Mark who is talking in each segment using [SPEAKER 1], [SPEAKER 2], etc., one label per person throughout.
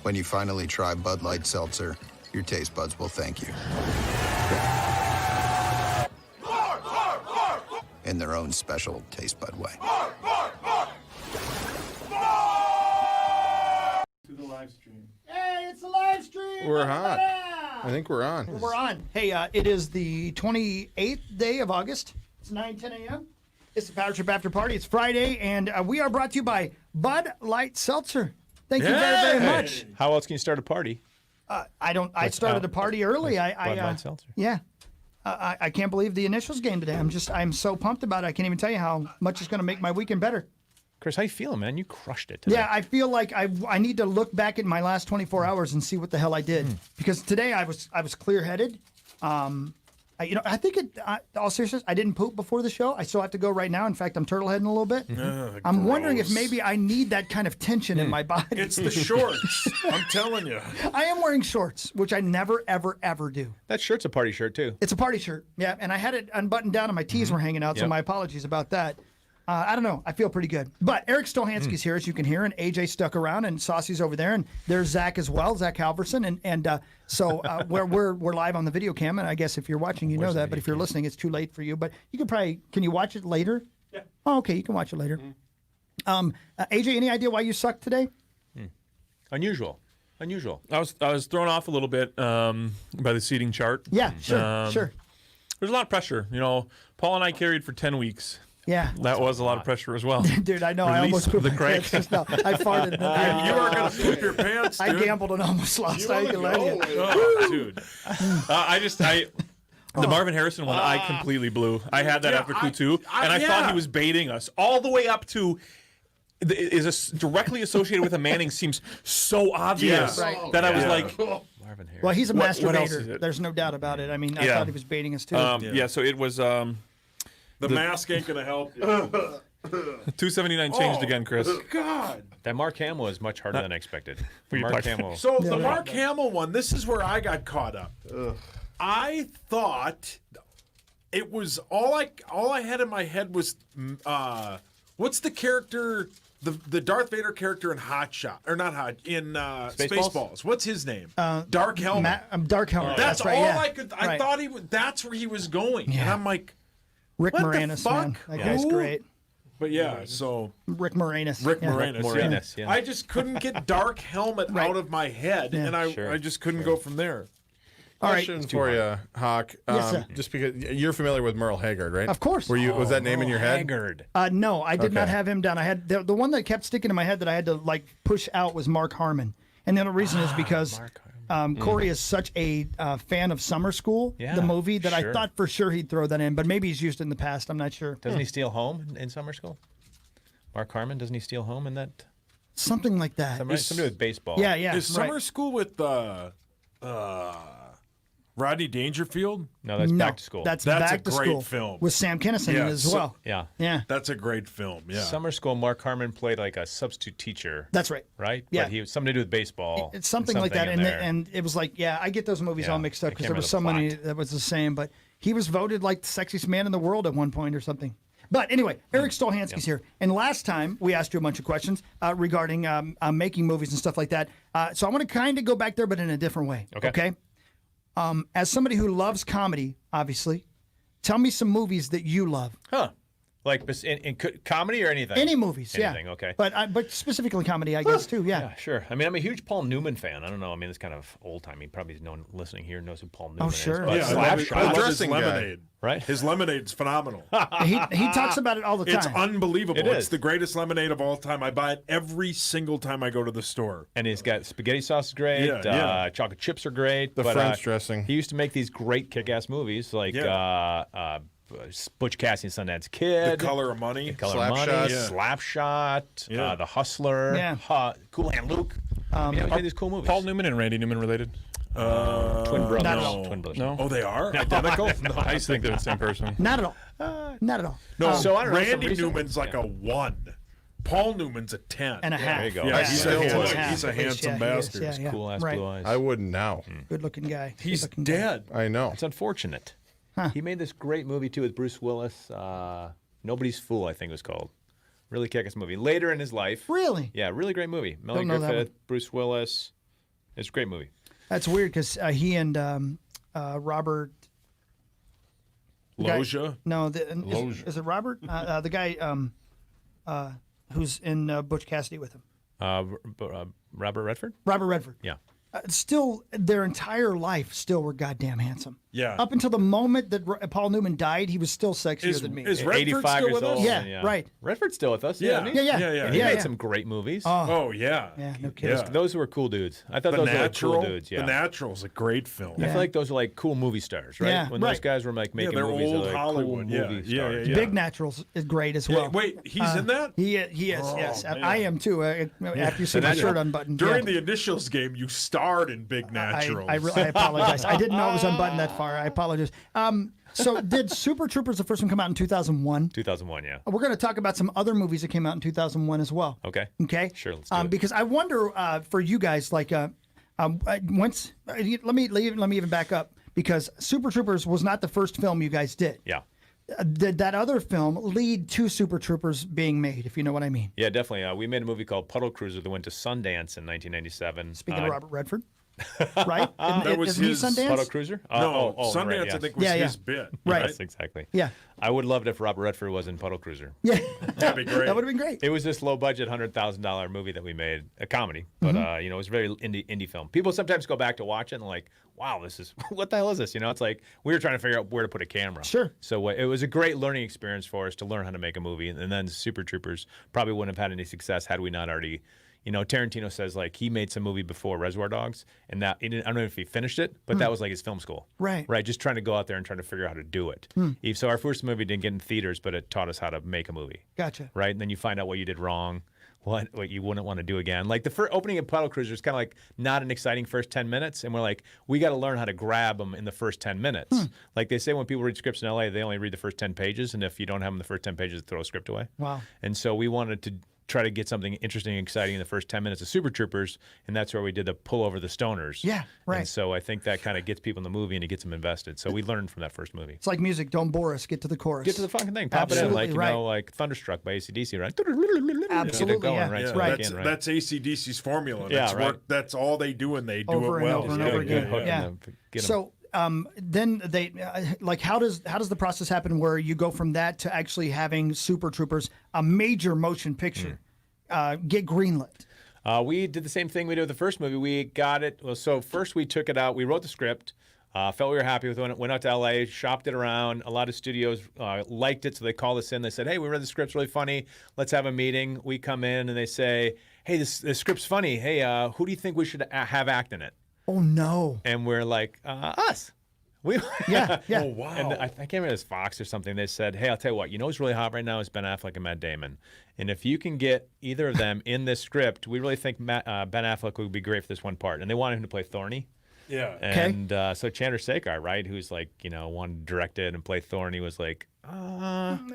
[SPEAKER 1] When you finally try Bud Light Seltzer, your taste buds will thank you. In their own special taste bud way.
[SPEAKER 2] To the live stream.
[SPEAKER 3] Hey, it's a live stream.
[SPEAKER 4] We're on. I think we're on.
[SPEAKER 3] We're on. Hey, it is the 28th day of August. It's 9:10 a.m. It's the Power Trip After Party. It's Friday, and we are brought to you by Bud Light Seltzer. Thank you very, very much.
[SPEAKER 5] How else can you start a party?
[SPEAKER 3] I started a party early.
[SPEAKER 5] Bud Light Seltzer.
[SPEAKER 3] Yeah. I can't believe the initials game today. I'm so pumped about it. I can't even tell you how much it's going to make my weekend better.
[SPEAKER 5] Chris, how you feeling, man? You crushed it today.
[SPEAKER 3] Yeah, I feel like I need to look back at my last 24 hours and see what the hell I did. Because today I was clear-headed. I think all seriousness, I didn't poop before the show. I still have to go right now. In fact, I'm turtle-heading a little bit. I'm wondering if maybe I need that kind of tension in my body.
[SPEAKER 2] It's the shorts. I'm telling you.
[SPEAKER 3] I am wearing shorts, which I never, ever, ever do.
[SPEAKER 5] That shirt's a party shirt, too.
[SPEAKER 3] It's a party shirt, yeah. And I had it unbuttoned down and my tees were hanging out, so my apologies about that. I don't know. I feel pretty good. But Eric Stolhansky's here, as you can hear, and AJ stuck around, and Saucy's over there, and there's Zach as well, Zach Halverson. So we're live on the video cam, and I guess if you're watching, you know that. But if you're listening, it's too late for you. But you can you watch it later?
[SPEAKER 2] Yeah.
[SPEAKER 3] Oh, okay, you can watch it later. AJ, any idea why you sucked today?
[SPEAKER 5] Unusual.
[SPEAKER 6] I was thrown off a little bit by the seating chart.
[SPEAKER 3] Yeah, sure.
[SPEAKER 6] There's a lot of pressure. You know, Paul and I carried for 10 weeks.
[SPEAKER 3] Yeah.
[SPEAKER 6] That was a lot of pressure as well.
[SPEAKER 3] Dude, I know. I almost pooped
[SPEAKER 6] the
[SPEAKER 3] my
[SPEAKER 6] crank.
[SPEAKER 3] pants just now. I farted.
[SPEAKER 2] You are going to poop your pants, dude.
[SPEAKER 3] I gambled and almost lost. I can let you.
[SPEAKER 6] Oh, dude. The Marvin Harrison one, I completely blew. I had that after Clue 2, and I thought he was baiting us all the way up to directly associated with a Manning seems so obvious that I was like,
[SPEAKER 5] Marvin Harris.
[SPEAKER 3] Well, he's a
[SPEAKER 6] What else is
[SPEAKER 3] masturbator.
[SPEAKER 6] it?
[SPEAKER 3] There's no doubt about it. I mean, I thought he was baiting us too.
[SPEAKER 6] so it was
[SPEAKER 2] The mask ain't going to help you.
[SPEAKER 6] 279 changed again, Chris.
[SPEAKER 2] God.
[SPEAKER 5] That Mark Hamill is much harder than I expected. Mark Hamill.
[SPEAKER 2] So the Mark Hamill one, this is where I got caught up. I thought it was all I had in my head was what's the character, the Darth Vader character in Hot Shot, or not Hot, in Spaceballs. What's his name? Dark Helmet.
[SPEAKER 3] Dark Helmet.
[SPEAKER 2] That's
[SPEAKER 3] right,
[SPEAKER 2] all
[SPEAKER 3] yeah.
[SPEAKER 2] I could. I thought that's where he was going, and I'm like,
[SPEAKER 3] Rick
[SPEAKER 2] what the
[SPEAKER 3] Moranis, man.
[SPEAKER 2] fuck?
[SPEAKER 3] That guy's
[SPEAKER 2] Who?
[SPEAKER 3] great.
[SPEAKER 2] But so
[SPEAKER 3] Rick Moranis.
[SPEAKER 2] Rick
[SPEAKER 3] yeah.
[SPEAKER 2] Moranis.
[SPEAKER 5] Yeah.
[SPEAKER 2] I just couldn't get Dark Helmet out of my head, and I just couldn't go from there.
[SPEAKER 3] All right.
[SPEAKER 4] Question for you, Hawk.
[SPEAKER 3] Yes, sir.
[SPEAKER 4] Just because you're familiar with Merle Haggard, right?
[SPEAKER 3] Of course.
[SPEAKER 4] Was that name in your head?
[SPEAKER 5] Haggard.
[SPEAKER 3] No, I did not
[SPEAKER 4] Okay.
[SPEAKER 3] have him down. I had the one that kept sticking in my head that I had to push out was Mark Harmon, and the other reason is because Corey is such a fan of Summer School, the movie, that I thought for sure he'd throw that in, but maybe he's used it in the past. I'm not sure.
[SPEAKER 5] Doesn't he steal home in Summer School? Mark Harmon, doesn't he steal home in that?
[SPEAKER 3] Something like that.
[SPEAKER 5] Somebody with baseball.
[SPEAKER 3] Yeah.
[SPEAKER 2] Is Summer School with Rodney Dangerfield?
[SPEAKER 5] No, that's Back to School.
[SPEAKER 3] That's
[SPEAKER 2] a
[SPEAKER 3] Back to
[SPEAKER 2] great
[SPEAKER 3] School
[SPEAKER 2] film.
[SPEAKER 3] with Sam Kinison in it as well.
[SPEAKER 5] Yeah.
[SPEAKER 3] Yeah.
[SPEAKER 2] That's a great film. Yeah.
[SPEAKER 5] Summer School, Mark Harmon played like a substitute teacher.
[SPEAKER 3] That's right.
[SPEAKER 5] Right?
[SPEAKER 3] Yeah.
[SPEAKER 5] But he was something to do with baseball.
[SPEAKER 3] It's something like that,
[SPEAKER 5] in there.
[SPEAKER 3] and it was like, I get those movies all mixed up
[SPEAKER 5] I
[SPEAKER 3] because
[SPEAKER 5] can't
[SPEAKER 3] there was so
[SPEAKER 5] remember the
[SPEAKER 3] many
[SPEAKER 5] plot.
[SPEAKER 3] that was the same. But he was voted like the sexiest man in the world at one point or something. But anyway, Eric Stolhansky's here, and last time we asked you a bunch of questions regarding making movies and stuff like that. So I want to kind of go back there, but in a different way.
[SPEAKER 5] Okay.
[SPEAKER 3] As somebody who loves comedy, obviously, tell me some movies that you love.
[SPEAKER 5] Huh. Like in comedy or anything?
[SPEAKER 3] Any movies,
[SPEAKER 5] Anything,
[SPEAKER 3] yeah.
[SPEAKER 5] okay.
[SPEAKER 3] But specifically comedy, I guess, too,
[SPEAKER 5] Yeah, sure. I mean, I'm a huge Paul Newman fan. I don't know. I mean, it's kind of old-timey. Probably no one listening here knows who Paul Newman is.
[SPEAKER 3] sure.
[SPEAKER 5] But
[SPEAKER 2] Yeah,
[SPEAKER 5] Slapshot,
[SPEAKER 2] I love his
[SPEAKER 4] Dressing guy.
[SPEAKER 2] lemonade.
[SPEAKER 5] right?
[SPEAKER 2] His lemonade's phenomenal.
[SPEAKER 3] He talks about it all the time.
[SPEAKER 2] It's unbelievable.
[SPEAKER 5] It is.
[SPEAKER 2] It's the greatest lemonade of all time. I buy it every single time I go to the store.
[SPEAKER 5] And he's got spaghetti sauce is great.
[SPEAKER 2] Yeah.
[SPEAKER 5] Chocolate chips are great.
[SPEAKER 4] The French dressing.
[SPEAKER 5] He used to make these great kick-ass movies like Butch Cassidy and Sundance
[SPEAKER 2] The
[SPEAKER 5] Kid.
[SPEAKER 2] Color of Money.
[SPEAKER 5] Color of Money,
[SPEAKER 4] Slapshot.
[SPEAKER 2] Yeah.
[SPEAKER 5] Slapshot,
[SPEAKER 2] Yeah.
[SPEAKER 5] The Hustler,
[SPEAKER 3] Yeah.
[SPEAKER 5] Cool Hand Luke. He made these cool movies.
[SPEAKER 6] Paul Newman and Randy Newman related?
[SPEAKER 5] Twin brothers.
[SPEAKER 3] Not at all.
[SPEAKER 5] Twin brothers.
[SPEAKER 6] No.
[SPEAKER 2] Oh, they are? Identical?
[SPEAKER 6] No, I just think they're the same person.
[SPEAKER 3] Not at all. Not at all.
[SPEAKER 2] No,
[SPEAKER 5] So I don't know, some
[SPEAKER 2] Randy
[SPEAKER 5] recent
[SPEAKER 2] Newman's
[SPEAKER 5] ones,
[SPEAKER 2] like a 1. Paul Newman's a 10.
[SPEAKER 3] And a half.
[SPEAKER 5] There you go.
[SPEAKER 2] Yeah,
[SPEAKER 3] Yeah,
[SPEAKER 2] he's,
[SPEAKER 3] yeah,
[SPEAKER 2] a
[SPEAKER 3] yeah.
[SPEAKER 2] handsome,
[SPEAKER 3] Half,
[SPEAKER 2] he's a
[SPEAKER 3] at least,
[SPEAKER 2] handsome
[SPEAKER 3] yeah, he is,
[SPEAKER 2] bastard.
[SPEAKER 3] yeah.
[SPEAKER 5] Cool ass
[SPEAKER 3] Right.
[SPEAKER 5] blue eyes.
[SPEAKER 4] I wouldn't now.
[SPEAKER 3] Good-looking guy.
[SPEAKER 2] He's
[SPEAKER 3] Good-looking guy.
[SPEAKER 2] dead.
[SPEAKER 4] I know.
[SPEAKER 5] It's unfortunate. He made this great movie too with Bruce Willis. Nobody's Fool, I think it was called. Really kick-ass movie. Later in his life.
[SPEAKER 3] Really?
[SPEAKER 5] Yeah, really great movie. Melanie
[SPEAKER 3] Don't know that
[SPEAKER 5] Griffith, Bruce Willis. It's a great movie.
[SPEAKER 3] That's weird because he and Robert.
[SPEAKER 2] Loja.
[SPEAKER 3] No, is it Robert? The guy who's in Butch Cassidy with him.
[SPEAKER 5] Robert Redford?
[SPEAKER 3] Robert Redford.
[SPEAKER 5] Yeah.
[SPEAKER 3] Still, their entire life still were goddamn handsome.
[SPEAKER 2] Yeah.
[SPEAKER 3] Up until the moment that Paul Newman died, he was still sexier than me.
[SPEAKER 2] Is Redford
[SPEAKER 5] 85
[SPEAKER 2] still
[SPEAKER 5] years
[SPEAKER 2] with us?
[SPEAKER 5] old.
[SPEAKER 3] Yeah, right.
[SPEAKER 5] Redford's still with us.
[SPEAKER 2] Yeah.
[SPEAKER 5] Isn't he?
[SPEAKER 3] Yeah.
[SPEAKER 5] And he
[SPEAKER 3] Yeah,
[SPEAKER 5] made
[SPEAKER 3] yeah.
[SPEAKER 5] some great movies.
[SPEAKER 2] Oh, yeah.
[SPEAKER 3] Yeah, no kidding.
[SPEAKER 2] Yeah.
[SPEAKER 5] Those were cool dudes. I thought
[SPEAKER 2] The
[SPEAKER 5] those were like
[SPEAKER 2] Natural.
[SPEAKER 5] cool dudes. Yeah.
[SPEAKER 2] The Natural's a great film.
[SPEAKER 5] I feel like those are like cool movie stars, right?
[SPEAKER 3] Yeah,
[SPEAKER 5] when
[SPEAKER 3] right.
[SPEAKER 5] those guys were like making
[SPEAKER 2] they're
[SPEAKER 5] movies,
[SPEAKER 2] old
[SPEAKER 5] they're like
[SPEAKER 2] Hollywood.
[SPEAKER 5] cool
[SPEAKER 2] Yeah,
[SPEAKER 5] movie
[SPEAKER 2] yeah,
[SPEAKER 5] stars.
[SPEAKER 2] yeah.
[SPEAKER 3] Big Naturals is great as well.
[SPEAKER 2] Wait, he's in that?
[SPEAKER 3] He is, yes.
[SPEAKER 2] man.
[SPEAKER 3] I am too. After you see my shirt unbuttoned.
[SPEAKER 2] During
[SPEAKER 3] yeah.
[SPEAKER 2] the initials game, you starred in Big Naturals.
[SPEAKER 3] I apologize. I didn't know it was unbuttoned that far. I apologize. So did Super Troopers, the first one, come out in 2001?
[SPEAKER 5] 2001, yeah.
[SPEAKER 3] We're going to talk about some other movies that came out in 2001 as well.
[SPEAKER 5] Okay.
[SPEAKER 3] Okay.
[SPEAKER 5] Sure, let's do it.
[SPEAKER 3] Because I wonder for you guys, like, once let me even back up because Super Troopers was not the first film you guys did.
[SPEAKER 5] Yeah.
[SPEAKER 3] Did that other film lead to Super Troopers being made? If you know what I mean.
[SPEAKER 5] Yeah, definitely. We made a movie called Puddle Cruiser that went to Sundance in 1997.
[SPEAKER 3] Speaking of Robert Redford, right?
[SPEAKER 2] That was
[SPEAKER 3] Isn't he
[SPEAKER 2] his
[SPEAKER 3] Sundance?
[SPEAKER 5] Puddle Cruiser?
[SPEAKER 2] No,
[SPEAKER 5] right,
[SPEAKER 2] Sundance,
[SPEAKER 5] yes.
[SPEAKER 2] I think, was
[SPEAKER 3] Yeah, yeah.
[SPEAKER 2] his bit.
[SPEAKER 3] Right.
[SPEAKER 5] Yes, exactly.
[SPEAKER 3] Yeah.
[SPEAKER 5] I would love it if Robert Redford was in Puddle Cruiser.
[SPEAKER 3] Yeah,
[SPEAKER 2] That'd be great.
[SPEAKER 3] that would have been great.
[SPEAKER 5] It was this low budget $100,000 movie that we made, a comedy, but
[SPEAKER 3] Mm-hmm.
[SPEAKER 5] it was a very indie film. People sometimes go back to watch it and like, wow, this is what the hell is this? It's like we were trying to figure out where to put a camera.
[SPEAKER 3] Sure.
[SPEAKER 5] So it was a great learning experience for us to learn how to make a movie, and then Super Troopers probably wouldn't have had any success had we not already. Tarantino says like he made some movie before Reservoir Dogs, and that I don't know if he finished it, but that was like his film school.
[SPEAKER 3] Right.
[SPEAKER 5] Right. Just trying to go out there and trying to figure out how to do it. So our first movie didn't get in theaters, but it taught us how to make a movie.
[SPEAKER 3] Gotcha.
[SPEAKER 5] Right. And then you find out what you did wrong, what you wouldn't want to do again. Like the opening of Puddle Cruiser is kind of like not an exciting first 10 minutes, and we're like, we got to learn how to grab them in the first 10 minutes. Like they say when people read scripts in LA, they only read the first 10 pages, and if you don't have them the first 10 pages, throw a script away.
[SPEAKER 3] Wow.
[SPEAKER 5] And so we wanted to try to get something interesting and exciting in the first 10 minutes of Super Troopers, and that's where we did the pull over the stoners.
[SPEAKER 3] Yeah, right.
[SPEAKER 5] And so I think that kind of gets people in the movie and it gets them invested. So we learned from that first movie.
[SPEAKER 3] It's like music. Don't bore us. Get to the chorus.
[SPEAKER 5] Get to the fucking thing. Pop it in
[SPEAKER 3] Absolutely,
[SPEAKER 5] like,
[SPEAKER 3] right.
[SPEAKER 5] like Thunderstruck by AC/DC, right?
[SPEAKER 3] Absolutely,
[SPEAKER 5] Get it going,
[SPEAKER 3] yeah.
[SPEAKER 5] right?
[SPEAKER 2] Yeah,
[SPEAKER 5] So
[SPEAKER 3] Right.
[SPEAKER 5] back in, right?
[SPEAKER 2] That's AC/DC's formula.
[SPEAKER 5] Yeah,
[SPEAKER 2] That's
[SPEAKER 5] right.
[SPEAKER 2] That's all they do, and they do
[SPEAKER 3] Over
[SPEAKER 2] it
[SPEAKER 3] and
[SPEAKER 2] well.
[SPEAKER 3] over and
[SPEAKER 2] Yeah,
[SPEAKER 3] over
[SPEAKER 2] yeah,
[SPEAKER 3] again.
[SPEAKER 2] yeah.
[SPEAKER 5] Hook 'em
[SPEAKER 3] Yeah.
[SPEAKER 5] and get 'em.
[SPEAKER 3] So then they like how does the process happen where you go from that to actually having Super Troopers, a major motion picture, get greenlit?
[SPEAKER 5] We did the same thing we did with the first movie. We got it. Well, so first we took it out. We wrote the script. Felt we were happy with it. Went out to LA, shopped it around. A lot of studios liked it, so they called us in. They said, "Hey, we read the script's really funny. Let's have a meeting." We come in and they say, "Hey, this script's funny. Hey, who do you think we should have act in it?"
[SPEAKER 3] Oh no!
[SPEAKER 5] And we're like, "Us." We
[SPEAKER 3] Yeah.
[SPEAKER 2] Oh, wow.
[SPEAKER 5] And I can't remember, it was Fox or something. They said, "Hey, I'll tell you what. You know what's really hot right now is Ben Affleck and Matt Damon. And if you can get either of them in this script, we really think Ben Affleck would be great for this one part." And they wanted him to play Thorny.
[SPEAKER 2] Yeah.
[SPEAKER 5] And so Chandler Sekar, right, who's like, wanted to direct it and play Thorny, was like, and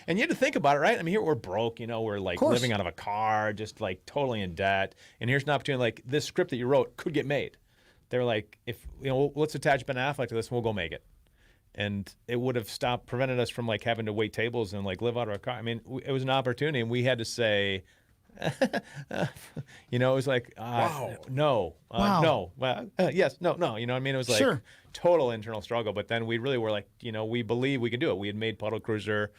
[SPEAKER 5] you had to think about it, right? I mean, here we're broke, we're like
[SPEAKER 3] course.
[SPEAKER 5] living out of a car, just like totally in debt. And here's an opportunity, like this script that you wrote could get made. They were like, if let's attach Ben Affleck to this, and we'll go make it. And it would have prevented us from like having to wait tables and like live out of our car. I mean, it was an opportunity, and we had to say, it was like,
[SPEAKER 2] Wow.
[SPEAKER 5] no,
[SPEAKER 3] Wow.
[SPEAKER 5] no, yes, no, no. You know what I mean? It was like
[SPEAKER 3] Sure.
[SPEAKER 5] total internal struggle. But then we really were like, we believe we can do it. We had made Puddle Cruiser,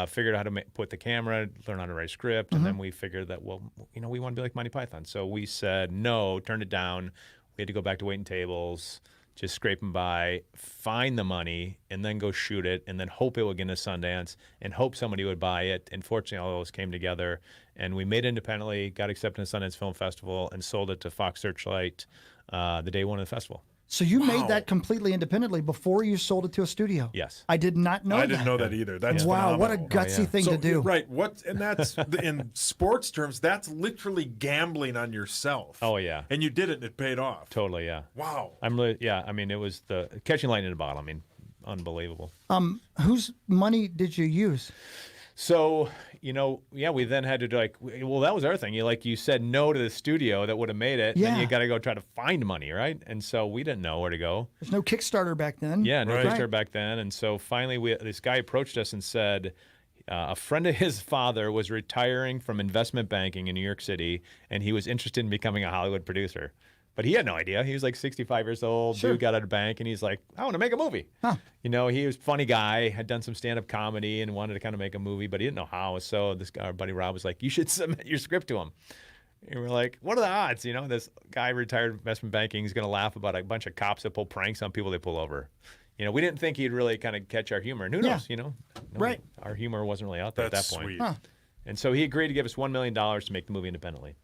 [SPEAKER 5] figured out how to put the camera, learn how to write a script, and then we figured that, well, we want to be like Monty Python. So we said no, turned it down. We had to go back to waiting tables, just scraping by, find the money, and then go shoot it, and then hope it would get into Sundance, and hope somebody would buy it. And fortunately, all those came together, and we made it independently, got accepted in the Sundance Film Festival, and sold it to Fox Searchlight the day one of the festival.
[SPEAKER 3] So you made that completely independently before you sold it to a studio?
[SPEAKER 5] Yes.
[SPEAKER 3] I did not know that.
[SPEAKER 2] I didn't know that either. That's
[SPEAKER 3] Wow, what a
[SPEAKER 2] phenomenal.
[SPEAKER 3] gutsy thing to do.
[SPEAKER 2] Right. And that's in sports terms, that's literally gambling on yourself.
[SPEAKER 5] Oh, yeah.
[SPEAKER 2] And you did it and it paid off.
[SPEAKER 5] Totally, yeah.
[SPEAKER 2] Wow.
[SPEAKER 5] I mean, it was the catching lightning in a bottle. I mean, unbelievable.
[SPEAKER 3] Whose money did you use?
[SPEAKER 5] So, we then had to that was our thing. You said no to the studio that would have made it.
[SPEAKER 3] Yeah.
[SPEAKER 5] Then you got to go try to find money, right? And so we didn't know where to go.
[SPEAKER 3] There's no Kickstarter back then.
[SPEAKER 5] Yeah, no
[SPEAKER 2] Right.
[SPEAKER 5] Kickstarter back then. And so finally, this guy approached us and said, a friend of his father was retiring from investment banking in New York City, and he was interested in becoming a Hollywood producer. But he had no idea. He was like 65 years old. Dude got out of bank, and he's like, I want to make a movie. You know, he was a funny guy, had done some stand-up comedy, and wanted to kind of make a movie, but he didn't know how. So this guy, our buddy Rob, was like, you should submit your script to him. And we're like, what are the odds? You know, this guy retired investment banking is going to laugh about a bunch of cops that pull pranks on people they pull over. You know, we didn't think he'd really kind of catch our humor. And who knows, you know?
[SPEAKER 3] Right.
[SPEAKER 5] Our humor wasn't really out there
[SPEAKER 2] That's
[SPEAKER 5] at that point.
[SPEAKER 2] sweet.
[SPEAKER 5] And so he agreed to give us $1 million to make the movie independently.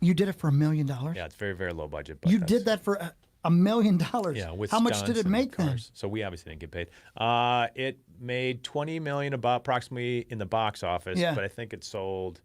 [SPEAKER 3] You did it for $1 million?
[SPEAKER 5] Yeah, it's very, very low budget. But
[SPEAKER 3] You did that for $1 million?
[SPEAKER 5] Yeah, with
[SPEAKER 3] How much did
[SPEAKER 5] stunts
[SPEAKER 3] it
[SPEAKER 5] and
[SPEAKER 3] make then?
[SPEAKER 5] cars. So we obviously didn't get paid. It made $20 million approximately in the box office, but I think it sold,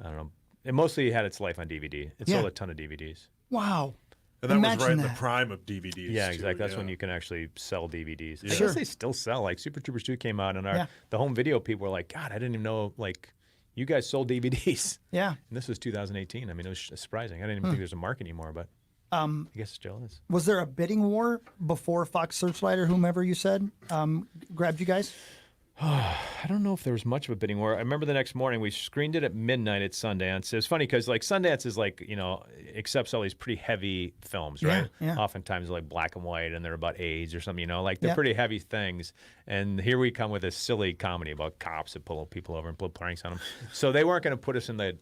[SPEAKER 5] I don't know, it mostly had its life on DVD. It sold a ton of DVDs.
[SPEAKER 3] Wow.
[SPEAKER 2] And that was
[SPEAKER 3] Imagine
[SPEAKER 2] right in
[SPEAKER 3] that.
[SPEAKER 2] the prime of DVDs.
[SPEAKER 5] Yeah,
[SPEAKER 2] too,
[SPEAKER 5] exactly. That's
[SPEAKER 2] yeah.
[SPEAKER 5] when you can actually sell DVDs. I
[SPEAKER 3] Sure.
[SPEAKER 5] guess they still sell. Like Super Troopers 2 came out, and
[SPEAKER 3] Yeah.
[SPEAKER 5] the home video people were like, God, I didn't even know, like, you guys sold DVDs.
[SPEAKER 3] Yeah.
[SPEAKER 5] And this was 2018. I mean, it was surprising. I didn't even think there's a market anymore, but I guess it still is.
[SPEAKER 3] Was there a bidding war before Fox Searchlight or whomever you said grabbed you guys?
[SPEAKER 5] I don't know if there was much of a bidding war. I remember the next morning we screened it at midnight at Sundance. It was funny because like Sundance is like, you know, accepts all these pretty heavy films, right?
[SPEAKER 3] Yeah.
[SPEAKER 5] Oftentimes like black and white and they're about AIDS or something, you know, like they're
[SPEAKER 3] Yeah.
[SPEAKER 5] pretty heavy things. And here we come with this silly comedy about cops that pull people over and pull pranks on them. So they weren't going to put us in the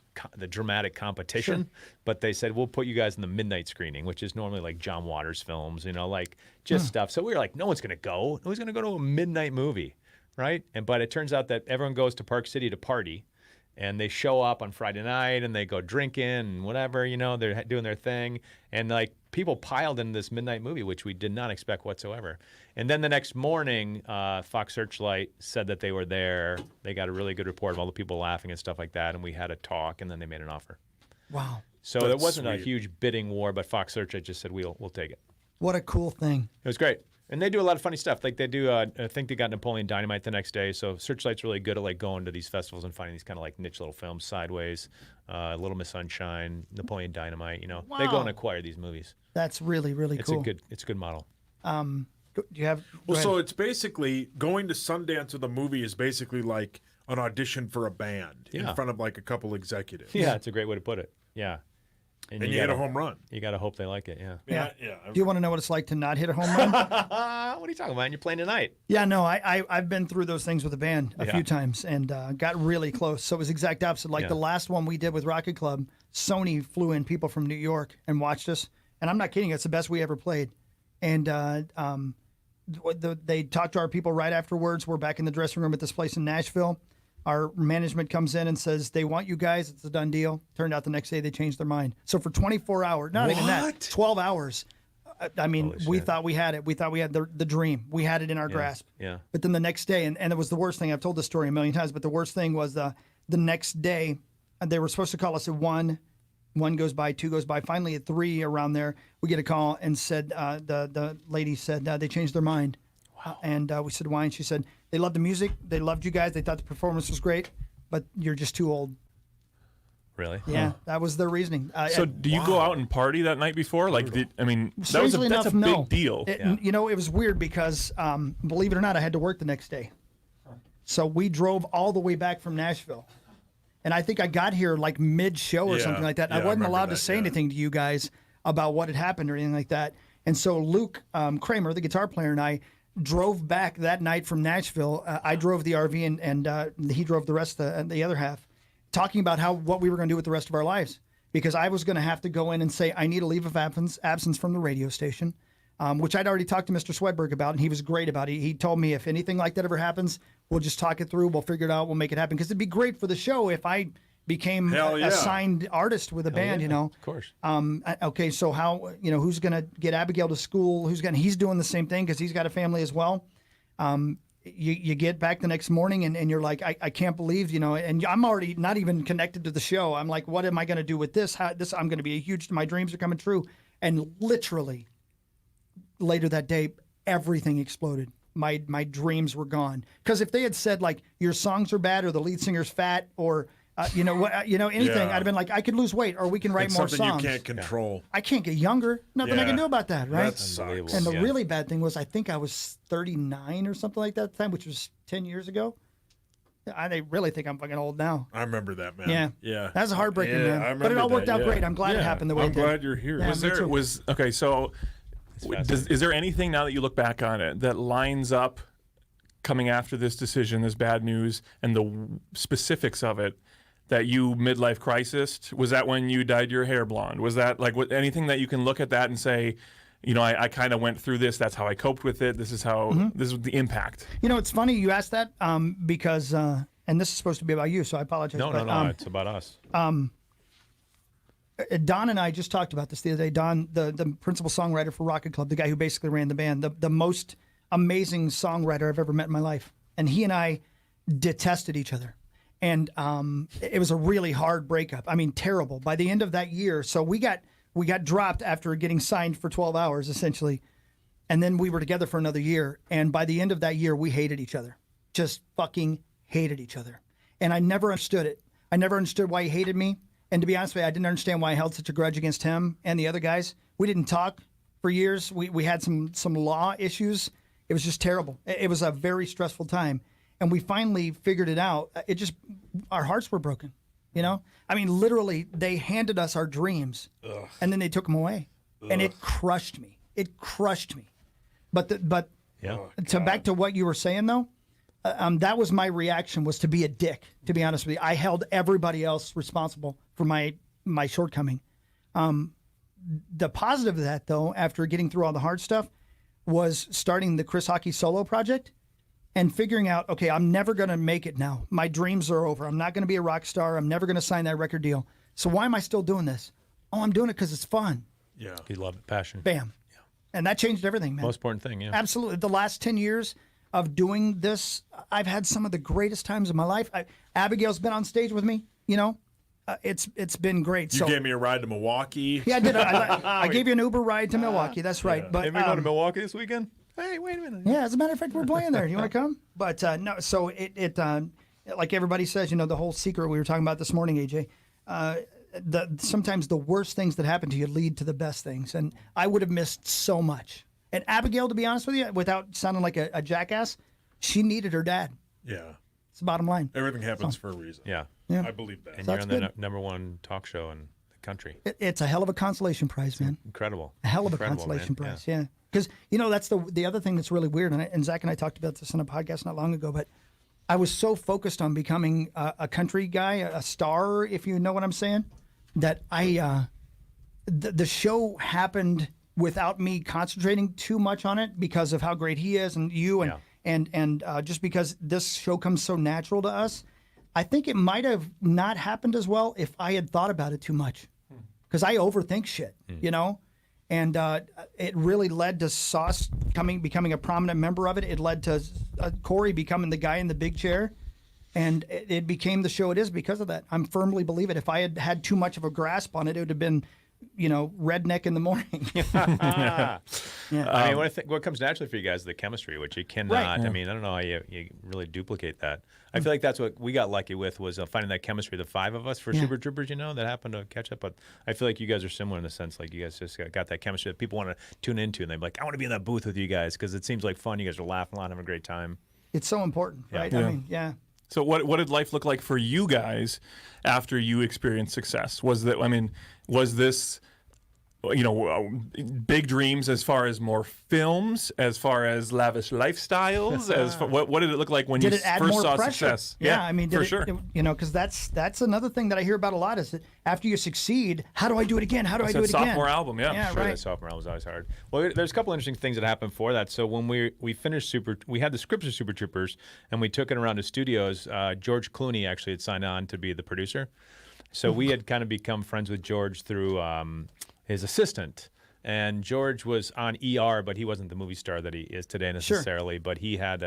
[SPEAKER 5] dramatic competition, but they said, we'll put you guys in the midnight screening, which is normally like John Waters films, you know, like just stuff. So we were like, no one's going to go. Who's going to go to a midnight movie? Right? But it turns out that everyone goes to Park City to party, and they show up on Friday night and they go drinking and whatever, you know, they're doing their thing. And like people piled in this midnight movie, which we did not expect whatsoever. And then the next morning, Fox Searchlight said that they were there. They got a really good report of all the people laughing and stuff like that. And we had a talk, and then they made an offer.
[SPEAKER 3] Wow.
[SPEAKER 5] So there
[SPEAKER 2] That's
[SPEAKER 5] wasn't a
[SPEAKER 2] sweet.
[SPEAKER 5] huge bidding war, but Fox Searchlight just said, we'll take it.
[SPEAKER 3] What a cool thing.
[SPEAKER 5] It was great. And they do a lot of funny stuff. Like they do, I think they got Napoleon Dynamite the next day. So Searchlight's really good at like going to these festivals and finding these kind of like niche little films. Sideways, Little Miss Sunshine, Napoleon Dynamite. You know, they go
[SPEAKER 3] Wow.
[SPEAKER 5] and acquire these movies.
[SPEAKER 3] That's really, really
[SPEAKER 5] It's
[SPEAKER 3] cool.
[SPEAKER 5] it's a good model.
[SPEAKER 3] Do you have?
[SPEAKER 2] Well,
[SPEAKER 3] go
[SPEAKER 2] so
[SPEAKER 3] ahead.
[SPEAKER 2] it's basically going to Sundance with a movie is basically like an audition for a band in
[SPEAKER 5] Yeah.
[SPEAKER 2] front of like a couple executives.
[SPEAKER 5] Yeah, it's a great way to put it. Yeah,
[SPEAKER 2] And you hit a home run.
[SPEAKER 5] You got to hope they like it. Yeah.
[SPEAKER 3] Yeah.
[SPEAKER 2] Yeah.
[SPEAKER 3] Do you want to know what it's like to not hit a home run?
[SPEAKER 5] What are you talking about? You're playing tonight.
[SPEAKER 3] Yeah, no, I've been through those things with a band a
[SPEAKER 5] Yeah.
[SPEAKER 3] few times and got really close. So it was exact opposite. Like
[SPEAKER 5] Yeah.
[SPEAKER 3] the last one we did with Rocket Club, Sony flew in people from New York and watched us. And I'm not kidding, it's the best we ever played. And they talked to our people right afterwards. We're back in the dressing room at this place in Nashville. Our management comes in and says, they want you guys. It's a done deal. Turned out the next day they changed their mind. So for 24 hours, not even that,
[SPEAKER 2] What?
[SPEAKER 3] 12 hours. I mean,
[SPEAKER 5] Holy
[SPEAKER 3] we
[SPEAKER 5] shit.
[SPEAKER 3] thought we had it. We thought we had the dream. We had it in our grasp.
[SPEAKER 5] Yeah.
[SPEAKER 3] But then the next day, and it was the worst thing. I've told this story a million times, but the worst thing was the next day, they were supposed to call us at 1. 1 goes by, 2 goes by. Finally, at 3 around there, we get a call and said, the lady said they changed their mind. Wow. And we said, why? And she said, they loved the music. They loved you guys. They thought the performance was great, but you're just too old.
[SPEAKER 5] Really?
[SPEAKER 3] Yeah, that was their reasoning.
[SPEAKER 6] So do you go out and party that night before? Like, that was
[SPEAKER 3] Strangely
[SPEAKER 6] that's
[SPEAKER 3] enough,
[SPEAKER 6] a
[SPEAKER 3] no.
[SPEAKER 6] big deal.
[SPEAKER 3] You know, it was weird because, believe it or not, I had to work the next day. So we drove all the way back from Nashville. And I think I got here like mid-show or
[SPEAKER 2] Yeah.
[SPEAKER 3] something like that. And
[SPEAKER 2] Yeah,
[SPEAKER 3] I
[SPEAKER 2] I
[SPEAKER 3] wasn't
[SPEAKER 2] remember
[SPEAKER 3] allowed to
[SPEAKER 2] that,
[SPEAKER 3] say
[SPEAKER 2] yeah.
[SPEAKER 3] anything to you guys about what had happened or anything like that. And so Luke Kramer, the guitar player, and I drove back that night from Nashville. I drove the RV and he drove the rest of the other half, talking about what we were going to do with the rest of our lives. Because I was going to have to go in and say, I need a leave of absence from the radio station, which I'd already talked to Mr. Swedberg about, and he was great about it. He told me if anything like that ever happens, we'll just talk it through, we'll figure it out, we'll make it happen. Because it'd be great for the show if I became
[SPEAKER 2] Hell yeah.
[SPEAKER 3] a signed artist with a band, you know.
[SPEAKER 5] Of course.
[SPEAKER 3] Okay, so how, who's going to get Abigail to school? He's doing the same thing because he's got a family as well. You get back the next morning and you're like, I can't believe, and I'm already not even connected to the show. I'm like, what am I going to do with this? I'm going to be my dreams are coming true. And literally later that day, everything exploded. My dreams were gone. Because if they had said like, your songs are bad or the lead singer's fat or, anything,
[SPEAKER 2] Yeah.
[SPEAKER 3] I'd have been like, I could lose weight or we can write
[SPEAKER 2] It's
[SPEAKER 3] more
[SPEAKER 2] something
[SPEAKER 3] songs.
[SPEAKER 2] you can't control.
[SPEAKER 3] I can't get younger. Nothing I can
[SPEAKER 2] Yeah.
[SPEAKER 3] do about that, right?
[SPEAKER 2] That sucks.
[SPEAKER 5] Unbelievable.
[SPEAKER 3] And the
[SPEAKER 5] Yeah.
[SPEAKER 3] really bad thing was I think I was 39 or something like that at the time, which was 10 years ago. They really think I'm fucking old now.
[SPEAKER 2] I remember that, man.
[SPEAKER 3] Yeah.
[SPEAKER 2] Yeah.
[SPEAKER 3] That's heartbreaking,
[SPEAKER 2] Yeah,
[SPEAKER 3] man.
[SPEAKER 2] I
[SPEAKER 3] But it all
[SPEAKER 2] remember
[SPEAKER 3] worked
[SPEAKER 2] that,
[SPEAKER 3] out
[SPEAKER 2] yeah.
[SPEAKER 3] great. I'm glad it happened the way
[SPEAKER 2] I'm
[SPEAKER 3] it did.
[SPEAKER 2] glad you're here.
[SPEAKER 3] Yeah, me too.
[SPEAKER 6] Okay, so is there anything now that you look back on it that lines up coming after this decision, this bad news, and the specifics of it that you midlife crisis? Was that when you dyed your hair blonde? Was that like anything that you can look at that and say, you know, I kind of went through this. That's how I coped with it. This is how this was the impact.
[SPEAKER 3] You know, it's funny you asked that because, and this is supposed to be about you, so I apologize.
[SPEAKER 5] No,
[SPEAKER 3] but,
[SPEAKER 5] no, it's about us.
[SPEAKER 3] Don and I just talked about this the other day. Don, the principal songwriter for Rocket Club, the guy who basically ran the band, the most amazing songwriter I've ever met in my life. And he and I detested each other. And it was a really hard breakup. I mean, terrible. By the end of that year, so we got dropped after getting signed for 12 hours, essentially. And then we were together for another year. And by the end of that year, we hated each other. Just fucking hated each other. And I never understood it. I never understood why he hated me. And to be honest with you, I didn't understand why I held such a grudge against him and the other guys. We didn't talk for years. We had some law issues. It was just terrible. It was a very stressful time. And we finally figured it out. Our hearts were broken, you know? I mean, literally, they handed us our dreams, and then they took them away. And it crushed me. It crushed me. But back to what you were saying, though, that was my reaction, was to be a dick, to be honest with you. I held everybody else responsible for my shortcoming. The positive of that, though, after getting through all the hard stuff, was starting the Chris Hockey solo project and figuring out, okay, I'm never going to make it now. My dreams are over. I'm not going to be a rock star. I'm never going to sign that record deal. So why am I still doing this? Oh, I'm doing it because it's fun.
[SPEAKER 2] Yeah.
[SPEAKER 5] You love it, passion.
[SPEAKER 3] Bam. Yeah. And that changed everything, man.
[SPEAKER 5] Most important thing, yeah.
[SPEAKER 3] Absolutely. The last 10 years of doing this, I've had some of the greatest times of my life. Abigail's been on stage with me, you know. It's been great.
[SPEAKER 2] You gave me a ride to Milwaukee.
[SPEAKER 3] Yeah, I did. I gave you an Uber ride to Milwaukee. That's right.
[SPEAKER 2] Yeah.
[SPEAKER 3] But
[SPEAKER 5] Hey, we going to Milwaukee this weekend? Hey, wait a minute.
[SPEAKER 3] yeah, as a matter of fact, we're playing there. You want to come? But no. So it like everybody says, you know, the whole secret we were talking about this morning, AJ. Sometimes the worst things that happen to you lead to the best things, and I would have missed so much. And Abigail, to be honest with you, without sounding like a jackass, she needed her dad.
[SPEAKER 2] Yeah.
[SPEAKER 3] It's the bottom line.
[SPEAKER 2] Everything happens for a reason.
[SPEAKER 5] Yeah.
[SPEAKER 3] Yeah.
[SPEAKER 2] I believe that.
[SPEAKER 5] And
[SPEAKER 3] So
[SPEAKER 5] you're on
[SPEAKER 3] that's
[SPEAKER 5] the number one talk show in the country.
[SPEAKER 3] It's a hell of a consolation prize, man.
[SPEAKER 5] Incredible.
[SPEAKER 3] A hell of a
[SPEAKER 5] Incredible,
[SPEAKER 3] consolation
[SPEAKER 5] man.
[SPEAKER 3] prize, yeah. Because, you know, that's the other thing that's really weird, and Zach and I talked about this on a podcast not long ago, but I was so focused on becoming a country guy, a star, if you know what I'm saying, that the show happened without me concentrating too much on it because of how great he is and you and just because this show comes so natural to us. I think it might have not happened as well if I had thought about it too much, because I overthink shit, you know? And it really led to Sauce becoming a prominent member of it. It led to Corey becoming the guy in the big chair. And it became the show it is because of that. I'm firmly believe it. If I had had too much of a grasp on it, it would have been, you know, redneck in the morning.
[SPEAKER 5] I mean, what comes naturally for you guys is the chemistry, which you cannot.
[SPEAKER 3] Right.
[SPEAKER 5] I mean, I don't know how you really duplicate that. I feel like that's what we got lucky with, was finding that chemistry. The five of us for Super Troopers, you know, that happened to catch up. But I feel like you guys are similar in the sense, like you guys just got that chemistry that people want to tune into, and they're like, I want to be in that booth with you guys because it seems like fun. You guys are laughing a lot, having a great time.
[SPEAKER 3] It's so important, right? I mean, yeah.
[SPEAKER 6] So what did life look like for you guys after you experienced success? Was this, you know, big dreams as far as more films, as far as lavish lifestyles? What did it look like when you first saw success?
[SPEAKER 3] Yeah, I mean,
[SPEAKER 6] for sure.
[SPEAKER 3] You know, because that's another thing that I hear about a lot is that after you succeed, how do I do it again? How do I do it again?
[SPEAKER 6] Sophomore album,
[SPEAKER 3] Yeah,
[SPEAKER 5] Sure,
[SPEAKER 3] right.
[SPEAKER 5] that sophomore album was always hard. Well, there's a couple interesting things that happened for that. So when we finished we had the scripts of Super Troopers, and we took it around to studios. George Clooney actually had signed on to be the producer. So we had kind of become friends with George through his assistant. And George was on ER, but he wasn't the movie star that he is today necessarily. But he had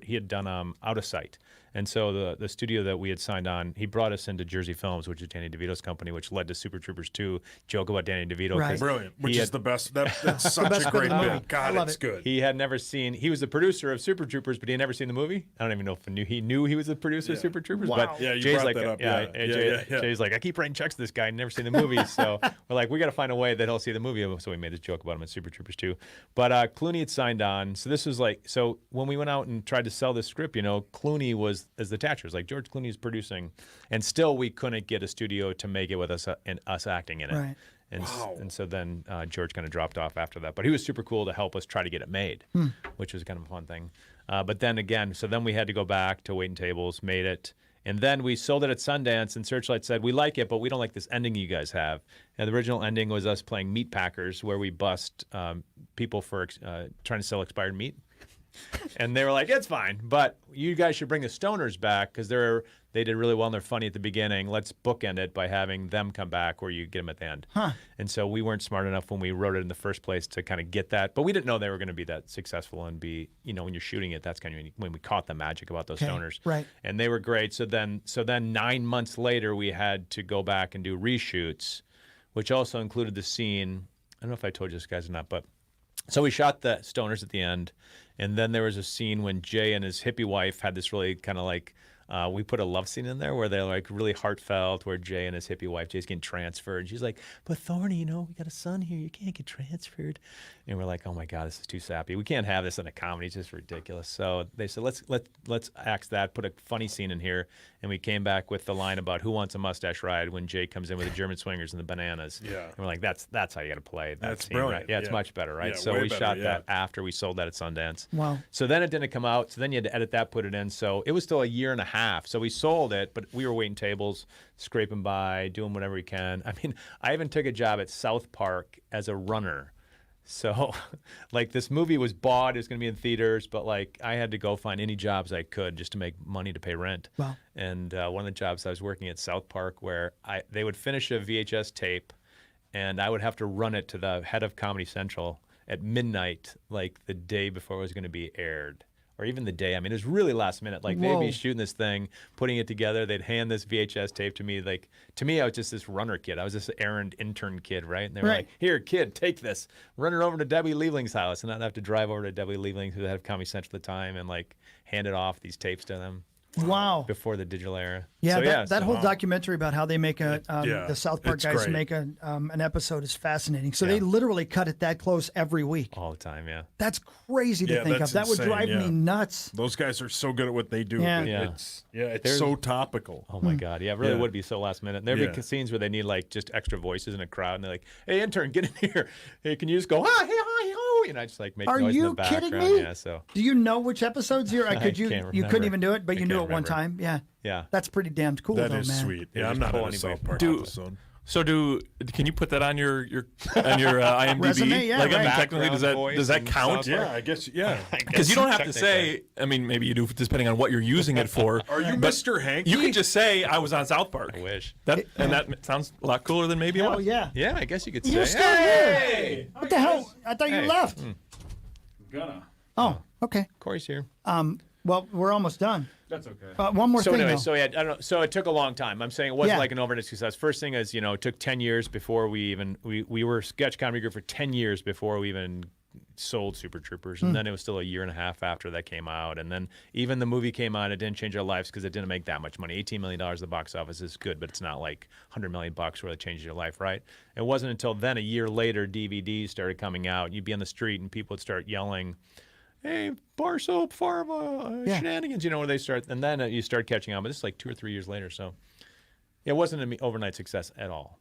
[SPEAKER 5] he had done Out of Sight, and so the studio that we had signed on, he brought us into Jersey Films, which is Danny DeVito's company, which led to Super Troopers 2. Joke about Danny DeVito,
[SPEAKER 3] Right.
[SPEAKER 2] Brilliant. Which is the best. That's such
[SPEAKER 3] best
[SPEAKER 2] a
[SPEAKER 3] bit
[SPEAKER 2] great
[SPEAKER 3] of the movie.
[SPEAKER 2] bit. God,
[SPEAKER 3] I love
[SPEAKER 2] it's
[SPEAKER 3] it.
[SPEAKER 2] good.
[SPEAKER 5] He had never seen. He was the producer of Super Troopers, but he had never seen the movie. I don't even know if he knew he was the producer of Super Troopers.
[SPEAKER 3] Wow.
[SPEAKER 5] But
[SPEAKER 2] Yeah, you
[SPEAKER 5] Jay's
[SPEAKER 2] brought
[SPEAKER 5] like,
[SPEAKER 2] that up,
[SPEAKER 5] yeah,
[SPEAKER 2] yeah.
[SPEAKER 5] Jay's like, I keep writing checks to this guy, never seen the movie. So we're like, we got to find a way that he'll see the movie. So we made this joke about him in Super Troopers 2. But Clooney had signed on. So this was like, so when we went out and tried to sell this script, you know, Clooney was as the Thatchers. Like George Clooney is producing, and still we couldn't get a studio to make it with us and us acting in it.
[SPEAKER 3] Right.
[SPEAKER 5] And so then George kind of dropped off after that. But he was super cool to help us try to get it made, which was kind of a fun thing. But then again, so then we had to go back to Waiting Tables, made it. And then we sold it at Sundance, and Searchlight said, we like it, but we don't like this ending you guys have. And the original ending was us playing meat packers, where we bust people for trying to sell expired meat. And they were like, it's fine, but you guys should bring the Stoners back because they did really well and they're funny at the beginning. Let's bookend it by having them come back where you get them at the end. And so we weren't smart enough when we wrote it in the first place to kind of get that. But we didn't know they were going to be that successful and be, when you're shooting it, that's kind of when we caught the magic about those Stoners.
[SPEAKER 3] Right.
[SPEAKER 5] And they were great. So then 9 months later, we had to go back and do reshoots, which also included the scene. I don't know if I told you this, guys, or not, but so we shot the Stoners at the end. And then there was a scene when Jay and his hippie wife had this really kind of like, we put a love scene in there where they're like really heartfelt, where Jay and his hippie wife, Jay's getting transferred. And she's like, but Thorny, we got a son here. You can't get transferred. And we're like, oh my God, this is too sappy. We can't have this in a comedy. It's just ridiculous. So they said, let's axe that, put a funny scene in here. And we came back with the line about who wants a mustache ride when Jay comes in with the German swingers and the bananas.
[SPEAKER 2] Yeah.
[SPEAKER 5] And we're like, that's how you got to play that
[SPEAKER 2] That's
[SPEAKER 5] scene,
[SPEAKER 2] brilliant.
[SPEAKER 5] right? Yeah, it's much better, right?
[SPEAKER 2] Yeah,
[SPEAKER 5] So
[SPEAKER 2] way
[SPEAKER 5] we
[SPEAKER 2] better,
[SPEAKER 5] shot
[SPEAKER 2] yeah.
[SPEAKER 5] that after we sold that at Sundance.
[SPEAKER 3] Wow.
[SPEAKER 5] So then it didn't come out. So then you had to edit that, put it in. So it was still a year and a half. So we sold it, but we were waiting tables, scraping by, doing whatever we can. I mean, I even took a job at South Park as a runner. So, like, this movie was bought, it was going to be in theaters, but, like, I had to go find any jobs I could just to make money to pay rent.
[SPEAKER 3] Wow.
[SPEAKER 5] And one of the jobs I was working at South Park where they would finish a VHS tape, and I would have to run it to the head of Comedy Central at midnight, like, the day before it was going to be aired. Or even the day. I mean, it was really last minute. Like, they'd be shooting this thing, putting it together. They'd hand this VHS tape to me. Like, to me, I was just this runner kid. I was this errand intern kid, right? And they were like, here, kid, take this. Run it over to Debbie Liebling's house. And I'd have to drive over to Debbie Liebling, who had Comedy Central at the time, and, like, hand it off, these tapes to them.
[SPEAKER 3] Wow.
[SPEAKER 5] Before the digital era.
[SPEAKER 3] Yeah,
[SPEAKER 5] So,
[SPEAKER 3] that whole documentary about how they make the South Park
[SPEAKER 2] it's
[SPEAKER 3] guys
[SPEAKER 2] great.
[SPEAKER 3] make an episode is fascinating. So they literally cut it that close every week.
[SPEAKER 5] All the time, yeah.
[SPEAKER 3] That's crazy to think of.
[SPEAKER 2] that's
[SPEAKER 3] That would
[SPEAKER 2] insane,
[SPEAKER 3] drive
[SPEAKER 2] yeah.
[SPEAKER 3] me nuts.
[SPEAKER 2] Those guys are so good at what they do.
[SPEAKER 3] Yeah.
[SPEAKER 2] It's so topical.
[SPEAKER 5] Oh my God, yeah, it really
[SPEAKER 2] Yeah.
[SPEAKER 5] would be so last minute. There'd be scenes where they need like just extra voices in a crowd, and they're like, "Hey, intern, get in here. Hey, can you just go hi, hey, hi, ho?" And I just like make
[SPEAKER 3] Are
[SPEAKER 5] noise in
[SPEAKER 3] you
[SPEAKER 5] the background.
[SPEAKER 3] kidding me?
[SPEAKER 5] Yeah, so
[SPEAKER 3] Do you know which episodes you're?
[SPEAKER 5] I
[SPEAKER 3] Could you?
[SPEAKER 5] can't
[SPEAKER 3] You couldn't
[SPEAKER 5] remember.
[SPEAKER 3] even do it, but
[SPEAKER 5] I
[SPEAKER 3] you knew
[SPEAKER 5] can't
[SPEAKER 3] it one
[SPEAKER 5] remember.
[SPEAKER 3] time. Yeah.
[SPEAKER 5] yeah.
[SPEAKER 3] That's pretty damn cool,
[SPEAKER 2] That
[SPEAKER 3] though,
[SPEAKER 2] is
[SPEAKER 3] man.
[SPEAKER 2] sweet.
[SPEAKER 5] They
[SPEAKER 2] Yeah, I'm
[SPEAKER 5] just
[SPEAKER 2] not
[SPEAKER 5] pull
[SPEAKER 2] in a
[SPEAKER 5] anybody.
[SPEAKER 2] South Park
[SPEAKER 6] Do-
[SPEAKER 2] episode.
[SPEAKER 6] So can you put that on your IMDb?
[SPEAKER 3] Resume, yeah,
[SPEAKER 6] like, I mean,
[SPEAKER 3] right.
[SPEAKER 6] technically, does
[SPEAKER 5] Background
[SPEAKER 6] that
[SPEAKER 5] voice
[SPEAKER 6] count?
[SPEAKER 5] and
[SPEAKER 2] Yeah, I guess. Yeah.
[SPEAKER 6] Because you don't have to
[SPEAKER 5] Technically.
[SPEAKER 6] say. I mean, maybe you do, depending on what you're using it for.
[SPEAKER 2] Are you
[SPEAKER 6] but
[SPEAKER 2] Mr. Hanky?
[SPEAKER 6] You can just say I was on South Park.
[SPEAKER 5] I wish.
[SPEAKER 6] That sounds a lot cooler than maybe it
[SPEAKER 3] Hell
[SPEAKER 6] was.
[SPEAKER 3] yeah.
[SPEAKER 5] Yeah, I guess you could say.
[SPEAKER 3] You're still
[SPEAKER 5] hey,
[SPEAKER 3] here. What the hell? I thought you
[SPEAKER 5] Hey.
[SPEAKER 3] left.
[SPEAKER 2] Gonna.
[SPEAKER 3] Oh, okay.
[SPEAKER 5] Corey's here.
[SPEAKER 3] Well, we're almost done.
[SPEAKER 2] That's okay.
[SPEAKER 3] One more
[SPEAKER 5] So
[SPEAKER 3] thing,
[SPEAKER 5] anyway,
[SPEAKER 3] though.
[SPEAKER 5] so I don't know. So it took a long time. I'm saying it wasn't
[SPEAKER 3] Yeah.
[SPEAKER 5] like an overnight success. First thing is, it took 10 years before we were sketch comedy group for 10 years before we even sold Super Troopers, and then it was still a year and a half after that came out, and then even the movie came out, it didn't change our lives because it didn't make that much money. $18 million at the box office is good, but it's not like $100 million where it changes your life, right? It wasn't until then, a year later, DVDs started coming out. You'd be on the street and people would start yelling, "Hey, bar soap, pharma, shenanigans," where they start, and then you start catching on. But this is like 2 or 3 years later, so it wasn't an overnight success at all.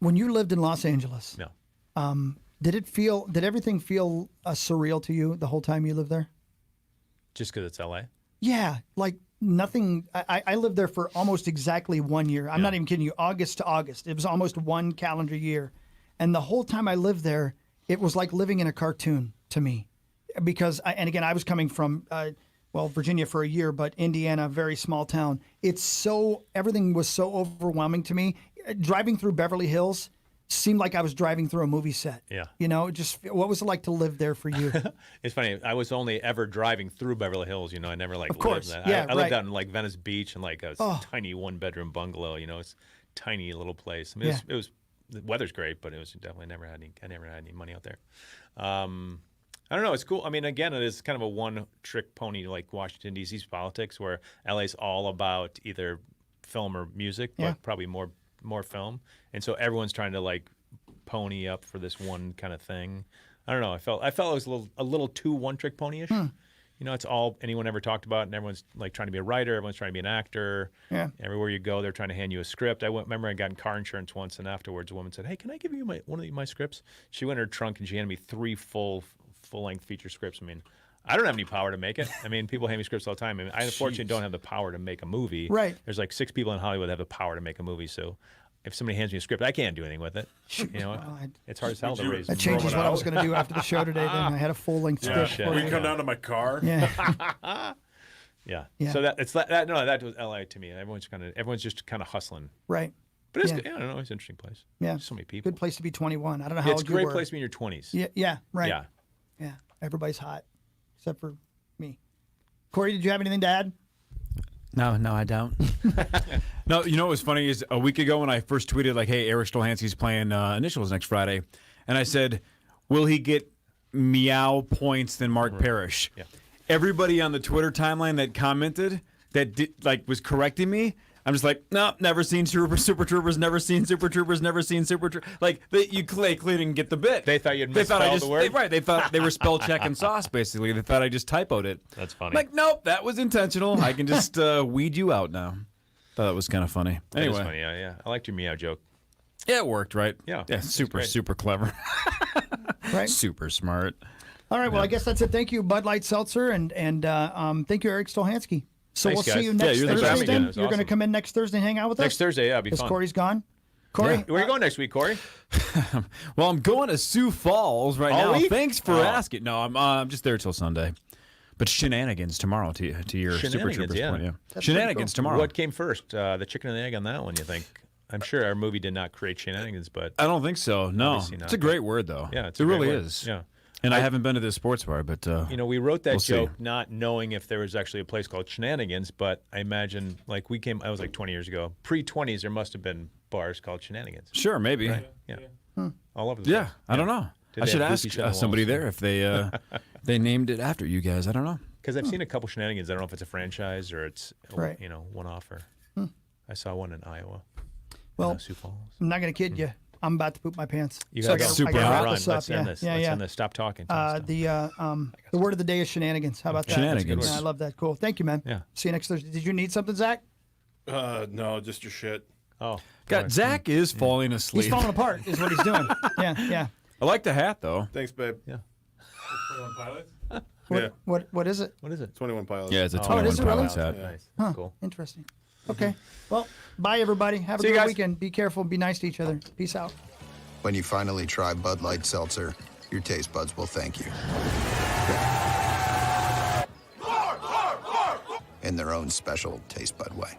[SPEAKER 3] When you lived in Los Angeles,
[SPEAKER 5] No,
[SPEAKER 3] did everything feel surreal to you the whole time you lived there?
[SPEAKER 5] just because it's LA.
[SPEAKER 3] Yeah, like nothing. I lived there for almost exactly 1 year. I'm not even kidding you. August to August. It was almost one calendar year. And the whole time I lived there, it was like living in a cartoon to me. Because, and again, I was coming from, Virginia for a year, but Indiana, very small town. Everything was so overwhelming to me. Driving through Beverly Hills seemed like I was driving through a movie set.
[SPEAKER 5] Yeah.
[SPEAKER 3] What was it like to live there for you?
[SPEAKER 5] It's funny. I was only ever driving through Beverly Hills. I never
[SPEAKER 3] Of course,
[SPEAKER 5] lived
[SPEAKER 3] yeah,
[SPEAKER 5] I lived
[SPEAKER 3] right.
[SPEAKER 5] out in like Venice Beach in like a tiny 1-bedroom bungalow. It's a tiny little place. I mean, it was the weather's great, but it was definitely I never had any money out there. I don't know. It's cool. I mean, again, it is kind of a one-trick pony like Washington, D.C.'s politics, where LA's all about either film or music, but probably more film. And so everyone's trying to like pony up for this one kind of thing. I don't know. I felt it was a little too one-trick pony-ish. it's all anyone ever talked about, and everyone's like trying to be a writer, everyone's trying to be an actor.
[SPEAKER 3] Yeah.
[SPEAKER 5] Everywhere you go, they're trying to hand you a script. Remember I got in car insurance once, and afterwards a woman said, "Hey, can I give you one of my scripts?" She went in her trunk and she handed me 3 full-length feature scripts. I mean, I don't have any power to make it. I mean, people hand me scripts all the time. I mean, I unfortunately don't have the power to make a movie.
[SPEAKER 3] Right.
[SPEAKER 5] There's like 6 people in Hollywood that have the power to make a movie. So if somebody hands me a script, I can't do anything with it. It's hard as hell to raise.
[SPEAKER 3] That changes what I was going to do after the show today. Then I had a full-length script.
[SPEAKER 5] shit.
[SPEAKER 3] for
[SPEAKER 2] We
[SPEAKER 3] you.
[SPEAKER 2] come down to my car.
[SPEAKER 3] Yeah.
[SPEAKER 5] Yeah.
[SPEAKER 3] Yeah.
[SPEAKER 5] So that was LA to me. Everyone's just kind of hustling.
[SPEAKER 3] Right.
[SPEAKER 5] But it's
[SPEAKER 3] Yeah.
[SPEAKER 5] good. I don't know. It's an interesting place.
[SPEAKER 3] Yeah.
[SPEAKER 5] So many people.
[SPEAKER 3] Good place to be 21. I don't know how
[SPEAKER 5] It's a
[SPEAKER 3] old you
[SPEAKER 5] great
[SPEAKER 3] were.
[SPEAKER 5] place to be in your 20s.
[SPEAKER 3] Yeah. Yeah. Right.
[SPEAKER 5] Yeah.
[SPEAKER 3] Yeah. Everybody's hot, except for me. Corey, did you have anything to add?
[SPEAKER 7] No, I don't. No, you know what was funny is a week ago when I first tweeted like, "Hey, Eric Stolhansky's playing Initials next Friday," and I said, "Will he get meow points than Mark Parrish?"
[SPEAKER 5] Yeah.
[SPEAKER 7] Everybody on the Twitter timeline that commented that was correcting me. I'm just like, no, never seen Super Troopers, never seen Super Troopers, never seen Super Troopers. Like, you clearly didn't get the bit.
[SPEAKER 5] They thought you'd misspelled the word?
[SPEAKER 7] They thought they were spell checking sauce, basically. They thought I just typoed it.
[SPEAKER 5] That's funny.
[SPEAKER 7] I'm like, nope, that was intentional. I can just weed you out now. Thought that was kind of funny.
[SPEAKER 5] That is
[SPEAKER 7] Anyway.
[SPEAKER 5] funny. Yeah. I liked your meow joke.
[SPEAKER 7] Yeah, it worked, right?
[SPEAKER 5] Yeah,
[SPEAKER 7] Yeah,
[SPEAKER 5] that's
[SPEAKER 7] super,
[SPEAKER 5] great.
[SPEAKER 7] super clever.
[SPEAKER 3] Right.
[SPEAKER 7] Super smart.
[SPEAKER 3] All right. Well, I guess that's it. Thank you, Bud Light Seltzer, and thank you, Eric Stolhansky. So
[SPEAKER 5] Thanks,
[SPEAKER 3] we'll
[SPEAKER 5] guys.
[SPEAKER 3] see you
[SPEAKER 5] Yeah,
[SPEAKER 3] next
[SPEAKER 7] you're the
[SPEAKER 3] Thursday.
[SPEAKER 7] best.
[SPEAKER 3] Then
[SPEAKER 5] It was
[SPEAKER 3] you're going to
[SPEAKER 5] awesome.
[SPEAKER 3] come in next Thursday and hang out with
[SPEAKER 5] Next
[SPEAKER 3] us.
[SPEAKER 5] Thursday, yeah, it'll be
[SPEAKER 3] Because
[SPEAKER 5] fun.
[SPEAKER 3] Corey's gone. Corey,
[SPEAKER 5] Where are you going next week, Corey?
[SPEAKER 7] Well, I'm going to Sioux Falls right
[SPEAKER 5] All
[SPEAKER 7] now.
[SPEAKER 5] week?
[SPEAKER 7] Thanks for
[SPEAKER 5] Oh.
[SPEAKER 7] asking. No, I'm just there till Sunday. But shenanigans tomorrow to your Super
[SPEAKER 5] Shenanigans,
[SPEAKER 7] Troopers
[SPEAKER 5] yeah.
[SPEAKER 7] point. Yeah.
[SPEAKER 3] That's
[SPEAKER 7] Shenanigans
[SPEAKER 3] pretty cool.
[SPEAKER 7] tomorrow.
[SPEAKER 5] What came first, the chicken and the egg on that one? You think? I'm sure our movie did not create shenanigans, but
[SPEAKER 7] I don't think so. No,
[SPEAKER 5] Obviously not,
[SPEAKER 7] it's a great word though.
[SPEAKER 5] yeah,
[SPEAKER 7] it
[SPEAKER 5] a great
[SPEAKER 7] really
[SPEAKER 5] word.
[SPEAKER 7] is.
[SPEAKER 5] Yeah.
[SPEAKER 7] And I haven't been to this sports bar, but
[SPEAKER 5] We wrote that
[SPEAKER 7] We'll see.
[SPEAKER 5] joke not knowing if there was actually a place called Shenanigans, but I imagine I was like 20 years ago. Pre-20s, there must have been bars called Shenanigans.
[SPEAKER 7] sure, maybe.
[SPEAKER 5] Yeah. All over the
[SPEAKER 7] Yeah,
[SPEAKER 5] place.
[SPEAKER 7] I don't know.
[SPEAKER 5] Did
[SPEAKER 7] I
[SPEAKER 5] they
[SPEAKER 7] should
[SPEAKER 5] have
[SPEAKER 7] ask
[SPEAKER 5] goofies on the
[SPEAKER 7] somebody
[SPEAKER 5] walls?
[SPEAKER 7] there if they they named it after you guys. I don't know.
[SPEAKER 5] Because I've seen a couple Shenanigans. I don't know if it's a franchise or it's
[SPEAKER 3] Right.
[SPEAKER 5] one offer. I saw one in Iowa.
[SPEAKER 3] well,
[SPEAKER 5] Sioux Falls.
[SPEAKER 3] I'm not going to kid you. I'm about to poop my pants.
[SPEAKER 5] You
[SPEAKER 3] So
[SPEAKER 5] gotta
[SPEAKER 3] I
[SPEAKER 5] go.
[SPEAKER 3] gotta-
[SPEAKER 7] Super
[SPEAKER 3] I gotta
[SPEAKER 7] hot.
[SPEAKER 3] wrap
[SPEAKER 5] Run.
[SPEAKER 3] this up.
[SPEAKER 5] Let's end this. Let's end this. Stop talking. Tom, stop.
[SPEAKER 3] The word of the day is shenanigans. How about that?
[SPEAKER 7] Shenanigans.
[SPEAKER 3] Yeah, I love that. Cool. Thank you, man.
[SPEAKER 5] Yeah.
[SPEAKER 3] See you next Thursday. Did you need something, Zach?
[SPEAKER 4] No, just your shit.
[SPEAKER 5] Oh,
[SPEAKER 7] God, Zach is falling asleep.
[SPEAKER 3] He's falling apart, is what he's doing. Yeah.
[SPEAKER 7] I like the hat though.
[SPEAKER 4] Thanks, babe.
[SPEAKER 5] Yeah.
[SPEAKER 4] Yeah,
[SPEAKER 3] What is it?
[SPEAKER 5] What is it?
[SPEAKER 4] 21 Pilots.
[SPEAKER 7] Yeah, it's a
[SPEAKER 3] it
[SPEAKER 7] 21
[SPEAKER 3] is it really?
[SPEAKER 7] Pilots hat.
[SPEAKER 5] Nice.
[SPEAKER 3] Huh.
[SPEAKER 5] Cool.
[SPEAKER 3] Interesting. Okay. Well, bye everybody. Have a
[SPEAKER 5] See you
[SPEAKER 3] good
[SPEAKER 5] guys.
[SPEAKER 3] weekend. Be careful. Be nice to each other. Peace out.
[SPEAKER 1] When you finally try Bud Light Seltzer, your taste buds will thank you. In their own special taste bud way.